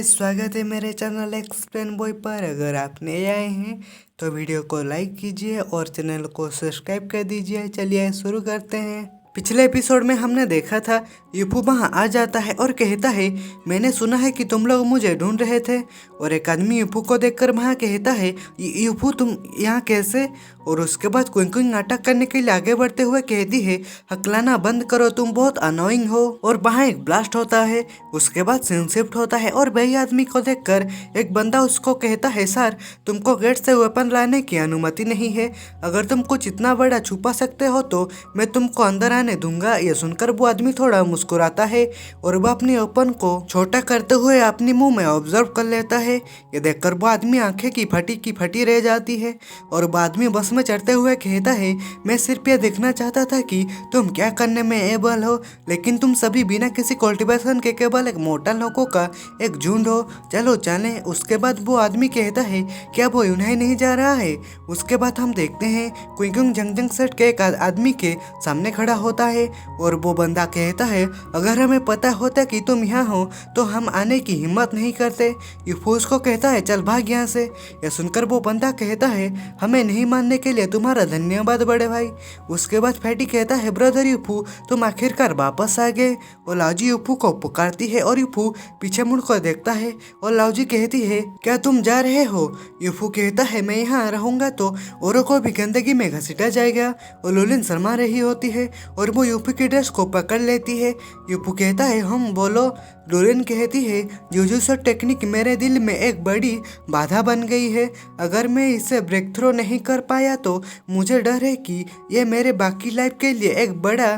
Guys, स्वागत है मेरे चैनल एक्सप्लेन बॉय पर। अगर आप नए आए हैं तो वीडियो को लाइक कीजिए और चैनल को सब्सक्राइब कर दीजिए। चलिए शुरू करते हैं। पिछले एपिसोड में हमने देखा था यूफू वहाँ आ जाता है और कहता है, मैंने सुना है कि तुम लोग मुझे ढूंढ रहे थे। और एक आदमी यूफू को देखकर वहाँ कहता है, यूफू तुम यहाँ कैसे? और उसके बाद क्विंकिंग नाटक करने के लिए आगे बढ़ते हुए कहती है, हकलाना बंद करो, तुम बहुत अनोइंग हो। और वहाँ एक ब्लास्ट होता है। उसके बाद सीन शिफ्ट होता है और वही आदमी को देखकर एक बंदा उसको कहता है, सर तुमको गेट से वेपन लाने की अनुमति नहीं है। अगर तुम कुछ इतना बड़ा छुपा सकते हो तो मैं तुमको अंदर आने दूंगा। ये सुनकर वो आदमी थोड़ा मुस्कुराता है और वो अपनी वेपन को छोटा करते हुए अपने मुंह में ऑब्जर्व कर लेता है। ये देखकर वो आदमी आंखें की फटी रह जाती है। और वो आदमी बस में चढ़ते हुए कहता है, मैं सिर्फ ये देखना चाहता था कि तुम क्या करने में एबल हो, लेकिन तुम सभी बिना किसी कल्टीवेशन के केवल एक मोटा लोगों का एक झुंड हो। चलो चलें। उसके बाद वो आदमी कहता है, क्या वो यूनाई नहीं जा रहा है? उसके बाद हम देखते हैं क्विंकिंग जंगजंग सेट के एक आदमी के सामने खड़ा होता है और वो बंदा कहता है, अगर हमें पता होता कि तुम यहाँ हो तो हम आने की हिम्मत नहीं करते। यूफूस को कहता है, चल भाग यहाँ से। यह सुनकर वो बंदा कहता है, हमें नहीं मानने के लिए तुम्हारा धन्यवाद बड़े भाई। उसके बाद फैटी कहता है, ब्रदर यूफू तुम आखिरकार वापस आ गए। और लाउजी यूफू को पुकारती है और यूफू पीछे मुड़ कर देखता है और लाउजी कहती है, क्या तुम जा रहे हो? यूफू कहता है, मैं यहाँ रहूंगा तो औरों को भी गंदगी में घसीटा जाएगा। और लुलिन शर्मा रही होती है और वो यूफू की ड्रेस को पकड़ लेती है। यूफू कहता है, हम बोलो। लुलिन कहती है, जुजुत्सु टेक्निक मेरे दिल में एक बड़ी बाधा बन गई है। अगर मैं इसे ब्रेक थ्रू नहीं कर पाया तो मुझे डर है कि ये मेरे बाकी लाइफ के लिए एक बड़ा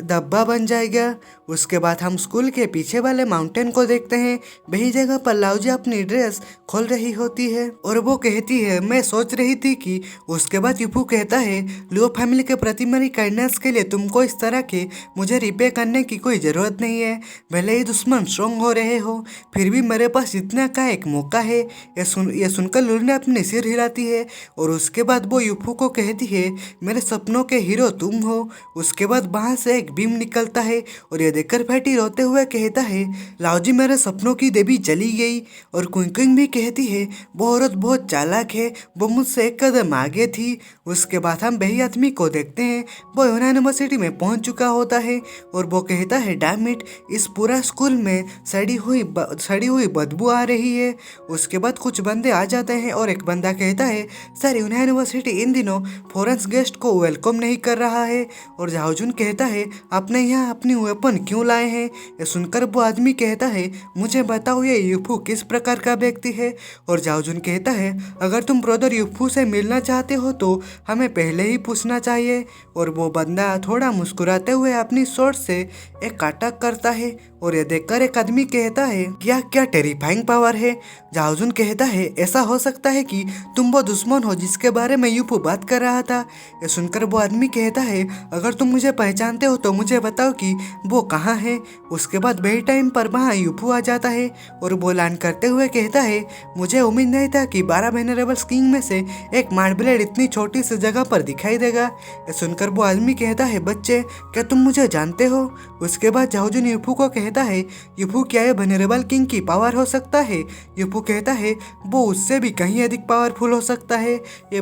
धब्बा बन जाएगा। उसके बाद हम स्कूल के पीछे वाले माउंटेन को देखते हैं। वही जगह पर लाउजी अपनी ड्रेस खोल रही होती है और वो कहती है, मैं सोच रही थी कि। उसके बाद यूफू कहता है, लुओ फैमिली के प्रति मेरी काइंडनेस के लिए तुमको इस तरह के मुझे रिपे करने की कोई ज़रूरत नहीं है। भले ही दुश्मन स्ट्रॉन्ग हो रहे हो, फिर भी मेरे पास इतना का एक मौका है। ये सुनकर लुलिन ने अपनी सिर हिलाती है और उसके बाद वो यूफू को कहती है, मेरे सपनों के हीरो तुम हो। उसके बाद वहाँ से एक बीम निकलता है और ये देखकर फैटी रोते हुए कहता है, लाउजी मेरे सपनों की देवी चली गई। और क्विंकिंग भी कहती है, वो औरत बहुत चालाक है, वो मुझसे एक कदम आगे थी। उसके बाद हम वही आदमी को देखते हैं, वो यूनिवर्सिटी में पहुंच चुका होता है और वो कहता है, डैम इट, इस पूरा स्कूल में सड़ी हुई बदबू आ रही है। उसके बाद कुछ बंदे आ जाते हैं और एक बंदा कहता है, सर यूनिवर्सिटी इन दिनों फॉरेन गेस्ट को वेलकम नहीं कर रहा है। और जाओजुन कहता है, आपने यहाँ अपनी वेपन क्यों लाए हैं? ये सुनकर वो आदमी कहता है, मुझे बताओ ये यूफू किस प्रकार का व्यक्ति है? और जाओजुन कहता है, अगर तुम ब्रदर यूफू से मिलना चाहते हो तो हमें पहले ही पूछना चाहिए। और वो बंदा थोड़ा मुस्कुराते हुए अपनी शॉर्ट से एक अटैक करता है और ये देखकर एक आदमी कहता है, क्या क्या टेरिफाइंग पावर है। जाओजुन कहता है, ऐसा हो सकता है कि तुम वो दुश्मन हो जिसके बारे में यूफू बात कर रहा था। ये सुनकर वो आदमी कहता है, अगर तुम मुझे पहचानते हो तो मुझे बताओ कि वो कहाँ है। उसके बाद वही टाइम पर वहाँ यूफू आ जाता है और वो ऐलान करते हुए कहता है, मुझे उम्मीद नहीं था कि 12 वेनरेबल्स किंग में से एक मार्बलेड इतनी छोटी सी जगह पर दिखाई देगा। ये सुनकर वो आदमी कहता है, बच्चे क्या तुम मुझे जानते हो? उसके बाद जाओजुन यूफू को कहता है, यूफू क्या ये वेनरेबल किंग की पावर हो सकता है? यूफू कहता है, वो उससे भी कहीं अधिक पावरफुल हो सकता है। ये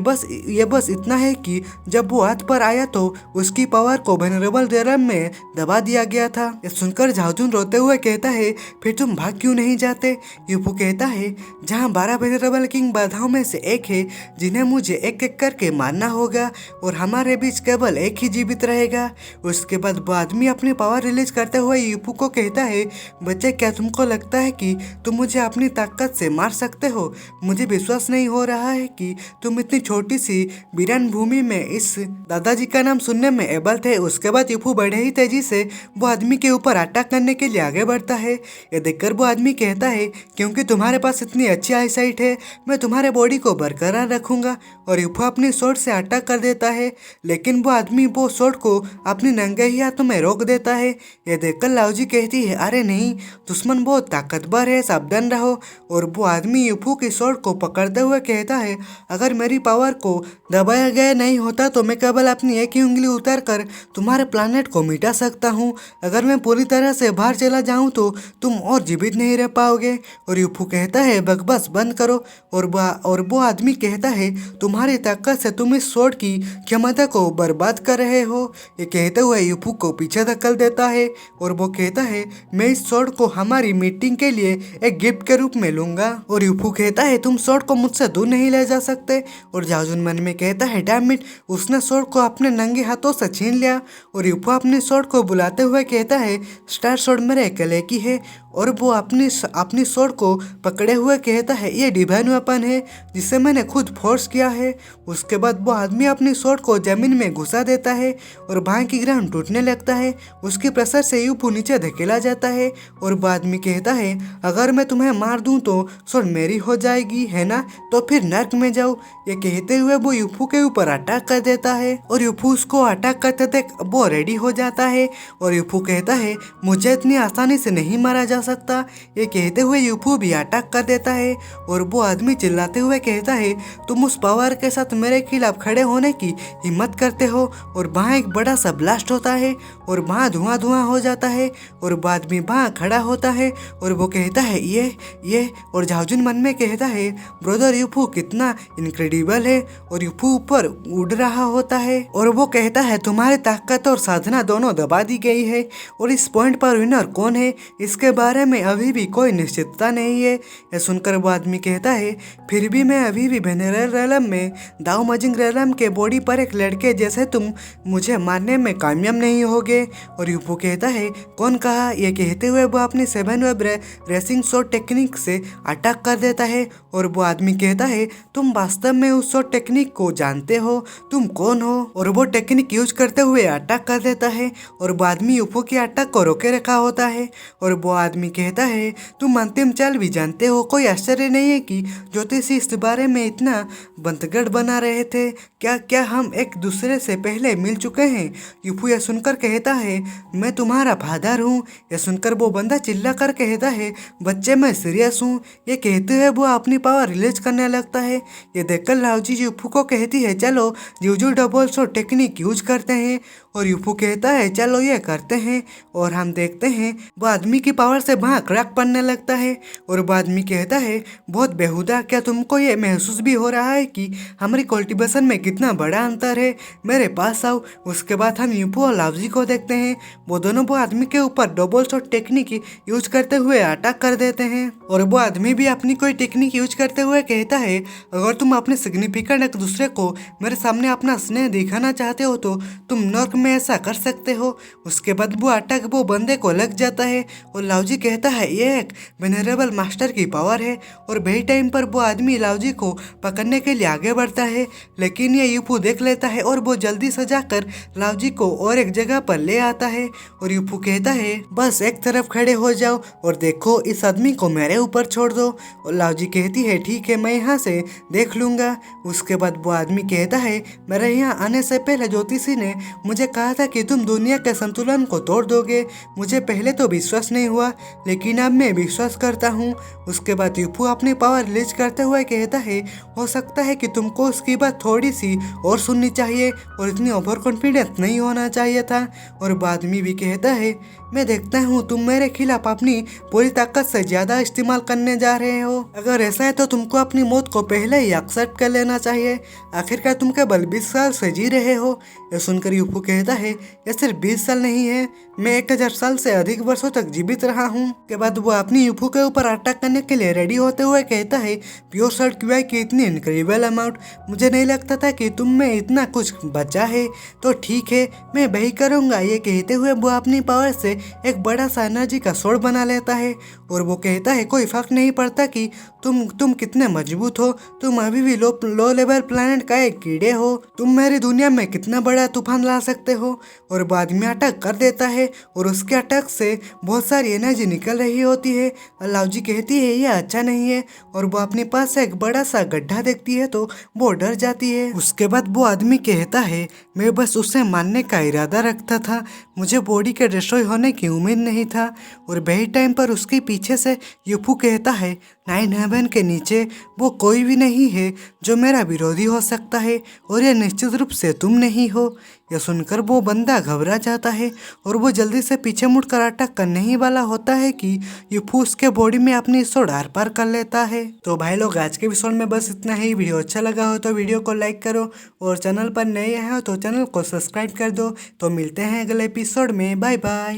बस इतना है कि जब वो हाथ पर आया तो उसकी पावर को वेनरेबल रेलम में दबा दिया गया था। ये सुनकर जाओजुन रोते हुए कहता है, फिर तुम भाग क्यों नहीं जाते? यूफू कहता है, जहाँ 12 वेनरेबल किंग बाधाओं में से एक है जिन्हें मुझे एक एक करके मारना होगा और हमारे बीच केवल एक ही जीवित रहेगा। उसके बाद वो आदमी अपनी पावर रिलीज करते हुए यूफू को कहता है, बच्चे क्या तुमको लगता है कि तुम मुझे अपनी ताकत से मार सकते हो? मुझे विश्वास नहीं हो रहा है कि तुम इतनी छोटी सी वीरान भूमि में इस दादाजी का नाम सुनने में एबल थे। उसके बाद यूफू बड़े ही तेजी से वो आदमी के ऊपर अटैक करने के लिए आगे बढ़ता है। ये देखकर वो आदमी कहता है, क्योंकि तुम्हारे पास इतनी अच्छी आईसाइट है मैं तुम्हारे बॉडी को बरकरार रखूंगा। और यूफू अपनी शॉट से अटैक कर देता है, लेकिन वो आदमी वो शॉट को अपनी नंगे ही हाथों में रोक देता है। ये देखकर लाउजी कहती है अरे नहीं, दुश्मन बहुत ताकतवर है, सावधान रहो। और वो आदमी यूफू की शॉट को पकड़ते हुए कहता है अगर मेरी पावर को दबाया गया नहीं होता तो मैं केवल अपनी एक ही उंगली उतार कर तुम्हारे प्लानेट को मिटा सकता हूँ। अगर मैं पूरी तरह से बाहर चला जाऊँ तो तुम और जीवित नहीं रह पाओगे। और यूफू कहता है बकवास बंद करो। और वो आदमी कहता है तुम्हारी ताकत से तुम इस शॉट की क्षमता को बर्बाद कर रहे हो। ये कहते हुए यूफू को पीछे धकेल देता है और वो कहता है मैं इस शॉट को हमारी मीटिंग के लिए एक गिफ्ट के रूप में लूंगा। और यूफू कहता है तुम शॉट को मुझसे दूर नहीं ले जा सकते। और जाओजुन मन में कहता है डैम इट, उसने शॉट को अपने नंगे हाथों से छीन लिया। और यूफू अपनी शॉट को बुलाते हुए कहता है स्टार शॉट मेरे अकेले की है। और वो अपनी शॉट को पकड़े हुए कहता है ये डिवाइन वेपन है जिसे मैंने खुद फोर्स किया है। उसके बाद वो आदमी अपनी शॉट को जमीन में घुसा देता है और बाएं की ग्राउंड टूटने लगता है। उसके प्रेशर से यूफू नीचे धकेला जाता है। और वो आदमी कहता है अगर मैं तुम्हें मार दूं तो शॉट मेरी हो जाएगी है ना, तो फिर नर्क में जाओ। ये कहते हुए वो यूफू के ऊपर अटैक कर देता है और यूफू उसको अटैक करते देख वो रेडी हो जाता है। और यूफू कहता है मुझे इतनी आसानी से नहीं मारा जा सकता। ये कहते हुए यूफू भी अटैक कर देता है और वो आदमी चिल्लाते हुए कहता है तुम उस पावर के साथ मेरे खिलाफ खड़े होने की हिम्मत करते हो। और वहाँ एक बड़ा सा ब्लास्ट होता है और वहाँ धुआं धुआं हो जाता है और वो आदमी वहाँ खड़ा होता है और वो कहता है ये और जाओजुन मन में कहता है ब्रदर यूफू कितना इनक्रेडिबल है। और यूफू ऊपर उड़ रहा होता है और वो कहता है तुम्हारी ताकत और साधना दोनों दबा दी गई है और इस पॉइंट पर विनर कौन है इसके बारे में अभी भी कोई निश्चितता नहीं है। यह सुनकर वो आदमी कहता है फिर भी मैं अभी भी वेनेरल रेलम में दाओ मजिंग रेलम के बॉडी पर एक लड़के जैसे तुम मुझे मारने में कामयाब नहीं होगे। और यूफू कहता है कौन कहा। यह कहते हुए वो अपनी 7 वेब रेसिंग शॉट टेक्निक से अटैक कर देता है और वो आदमी कहता है तुम वास्तव में उस शॉट टेक्निक को जानते हो, तुम कौन हो। और वो टेक्निक यूज करते हुए अटैक कर देता है और वो आदमी यूफू की अटैक को रोके रखा होता है। और वो आदमी कहता है तुम अंतिम चाल भी जानते हो, कोई आश्चर्य नहीं है कि ज्योतिषी इस बारे में इतना बंतगढ़ बना रहे थे। क्या हम एक दूसरे से पहले मिल चुके हैं। यूफू यह सुनकर कहता है मैं तुम्हारा फादर हूँ। यह सुनकर वो बंदा चिल्ला कर कहता है बच्चे मैं सीरियस हूँ। ये कहते हुए वो अपनी पावर रिलीज करने लगता है। ये देखकर लाओजी यूफू को कहती है चलो जीजू डबल शॉट टेक्निक यूज करते हैं। और यूफू कहता है चलो ये करते हैं। और हम देखते हैं वो आदमी की पावर से वहाँ क्रैक पड़ने लगता है। और वो आदमी कहता है बहुत बेहुदा, क्या तुमको ये महसूस भी हो रहा है कि हमारी कल्टीवेशन में कितना बड़ा अंतर है, मेरे पास आओ। उसके बाद हम यूफू और लाओजी को देखते हैं वो दोनों वो आदमी के ऊपर डबल शॉट टेक्निक यूज करते हुए अटैक कर देते हैं। और वो आदमी भी अपनी कोई टेक्निक यूज करते हुए कहता है अगर तुम अपने सिग्निफिकेंट एक दूसरे को मेरे सामने अपना स्नेह दिखाना चाहते हो तो तुम नर्क में ऐसा कर सकते हो। उसके बाद वो अटैक वो बंदे को लग जाता है और लाओजी कहता है ये एक वेनरेबल मास्टर की पावर है। और वही टाइम पर वो आदमी लाओजी को पकड़ने के लिए आगे बढ़ता है लेकिन ये यूफू देख लेता है और वो जल्दी से जाकर लाओजी को और एक जगह पर ले आता है। और यूफू कहता है बस एक तरफ खड़े हो जाओ और देखो इस आदमी को मेरे ऊपर छोड़ दो। और लाओजी कहती है ठीक है मैं यहाँ से देख लूँगा। उसके बाद वो आदमी कहता है मेरे यहाँ आने से पहले ज्योतिषी ने मुझे कहा था कि तुम दुनिया के संतुलन को तोड़ दोगे। मुझे पहले तो विश्वास नहीं हुआ लेकिन अब मैं विश्वास करता हूँ। उसके बाद यूफू अपनी पावर रिलीज करते हुए कहता है हो सकता है कि तुमको उसकी बात थोड़ी सी और सुननी चाहिए और इतनी ओवर कॉन्फिडेंस नहीं होना चाहिए था। और वो आदमी भी कहता है मैं देखता हूँ तुम मेरे खिलाफ अपनी पूरी ताकत से ज्यादा इस्तेमाल करने जा रहे हो। अगर ऐसा है तो तुमको अपनी मौत को पहले ही एक्सेप्ट कर लेना चाहिए। आखिरकार तुम केवल 20 साल से जी रहे हो। यह सुनकर यूफू कहता है यह सिर्फ 20 साल नहीं है, मैं 1000 साल से अधिक वर्षों तक जीवित रहा हूँ। के बाद वो अपनी यूफू के ऊपर अटैक करने के लिए रेडी होते हुए कहता है प्योर शॉट क्यूआई की इतनी इनक्रेडिबल अमाउंट, मुझे नहीं लगता था कि तुम में इतना कुछ बचा है, तो ठीक है मैं वही करूँगा। ये कहते हुए वो अपनी पावर से एक बड़ा सा एनर्जी का सोर्ड बना लेता है और वो कहता है कोई फर्क नहीं पड़ता कि तुम कितने मजबूत हो, तुम अभी भी लो लेवल प्लैनेट का एक कीड़े हो, तुम मेरी दुनिया में कितना बड़ा तूफान ला सकते हो। और बाद में अटैक कर देता है और उसके अटैक से बहुत सारी एनर्जी निकल रही होती है। लाओजी कहती है ये अच्छा नहीं है और वो अपने पास से एक बड़ा सा गड्ढा देखती है तो वो डर जाती है। उसके बाद वो आदमी कहता है मैं बस उसे मारने का इरादा रखता था, मुझे बॉडी के डिस्ट्रॉय होने होने की उम्मीद नहीं था। और वही टाइम पर उसके पीछे से यूफू कहता है 9 हेवन के नीचे वो कोई भी नहीं है जो मेरा विरोधी हो सकता है और यह निश्चित रूप से तुम नहीं हो। यह सुनकर वो बंदा घबरा जाता है और वो जल्दी से पीछे मुड़कर अटैक करने ही वाला होता है कि यूफू उसके बॉडी में अपनी स्वॉर्ड आर पार कर लेता है। तो भाई लोग आज के एपिसोड में बस इतना ही। वीडियो अच्छा लगा हो तो वीडियो को लाइक करो और चैनल पर नए आए हो तो चैनल को सब्सक्राइब कर दो। तो मिलते हैं अगले एपिसोड में। Bye bye.